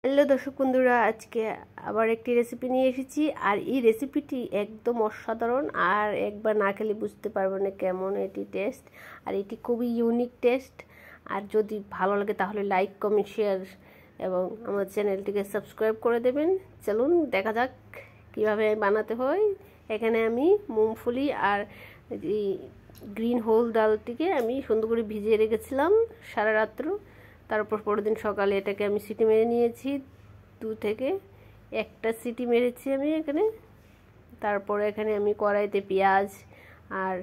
Hello দর্শক বন্ধুরা, আজকে আবার একটি রেসিপি নিয়ে এসেছি। আর এই রেসিপিটি একদম অসাধারণ, আর একবার না খেলে বুঝতে পারবেন না কেমন এটি টেস্ট। আর এটি খুবই ইউনিক টেস্ট। আর যদি ভালো লাগে তাহলে লাইক, কমেন্ট, শেয়ার এবং আমার চ্যানেলটিকে সাবস্ক্রাইব করে দেবেন। চলুন দেখা যাক কীভাবে বানাতে হয়। এখানে আমি মুংফলি আর গ্রিন হোল ডালটিকে আমি সুন্দর করে ভিজিয়ে রেখেছিলাম সারা রাত্র। তারপর পরের দিন সকালে এটাকে আমি সিটি মেরে নিয়েছি, 2 থেকে 1টা সিটি মেরেছি আমি এখানে। তারপরে এখানে আমি কড়াইতে পেঁয়াজ আর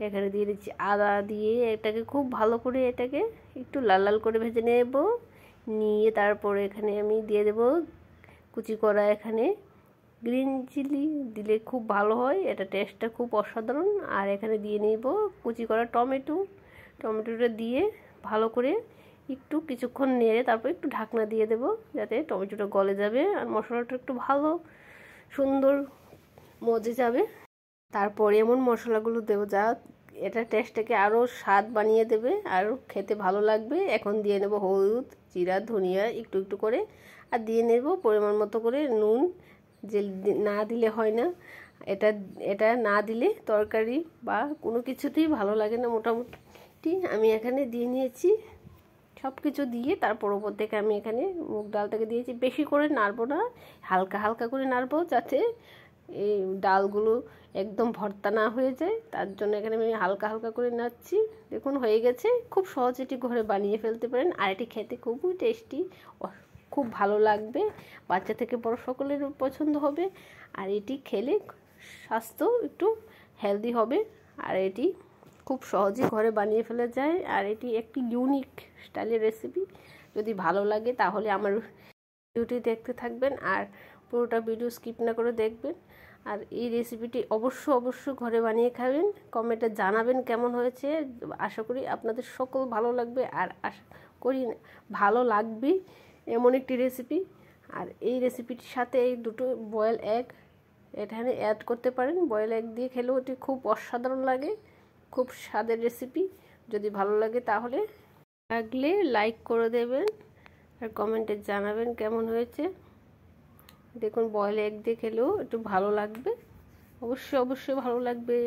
এখানে দিয়ে দিচ্ছি আদা, দিয়ে এটাকে খুব ভালো করে এটাকে একটু লাল লাল করে ভেজে নেব। নিয়ে তারপরে এখানে আমি দিয়ে দেব কুচি করা এখানে গ্রিন চিলি, দিলে খুব ভালো হয়, এটা টেস্টটা খুব অসাধারণ। আর এখানে দিয়ে নেব কুচি করা টমেটোটা দিয়ে ভালো করে একটু কিছুক্ষণ নেড়ে তারপর একটু ঢাকনা দিয়ে দেব, যাতে টমেটোটা গলে যাবে আর মশলাটা একটু ভালো সুন্দর মজে যাবে। তারপরে এমন মশলাগুলো দেবো যা এটা টেস্টটাকে আরও স্বাদ বানিয়ে দেবে, আরও খেতে ভালো লাগবে। এখন দিয়ে নেব হলুদ, জিরা, ধনিয়া একটু একটু করে, আর দিয়ে নেব পরিমাণ মতো করে নুন। যে না দিলে হয় না, এটা না দিলে তরকারি বা কোনো কিছুতেই ভালো লাগে না। মোটামুটি আমি এখানে দিয়ে নিয়েছি সব কিছু দিয়ে। তারপর ওপর থেকে আমি এখানে মুগ ডালটাকে দিয়েছি। বেশি করে নাড়বো না, হালকা হালকা করে নাড়বো, যাতে এই ডালগুলো একদম ভর্তা না হয়ে যায়। তার জন্য এখানে আমি হালকা হালকা করে নাড়ছি। দেখুন হয়ে গেছে। খুব সহজ, এটি ঘরে বানিয়ে ফেলতে পারেন। আর এটি খেতে খুবই টেস্টি, খুব ভালো লাগবে, বাচ্চা থেকে বড় সকলের পছন্দ হবে। আর এটি খেলে স্বাস্থ্য একটু হেলদি হবে। আর এটি খুব সহজেই ঘরে বানিয়ে ফেলা যায়। আর এটি একটি ইউনিক স্টাইলের রেসিপি। যদি ভালো লাগে তাহলে আমার ভিডিওটি দেখতে থাকবেন আর পুরোটা ভিডিও স্কিপ না করে দেখবেন। আর এই রেসিপিটি অবশ্যই ঘরে বানিয়ে খাবেন। কমেন্টে জানাবেন কেমন হয়েছে। আশা করি আপনাদের সকল ভালো লাগবে, আর আশা করি ভালো লাগবে এমন একটি রেসিপি। আর এই রেসিপিটির সাথে এই দুটো বয়েল এগ এখানে অ্যাড করতে পারেন। বয়েল এগ দিয়ে খেলেও এটি খুব অসাধারণ লাগে, খুব স্বাদের রেসিপি। যদি ভালো লাগে তাহলে লাইক করে দেবেন আর কমেন্টে জানাবেন কেমন হয়েছে। দেখুন বয়েল এগ দিয়ে খেলেও একটু ভালো লাগবে, অবশ্যই ভালো লাগবে।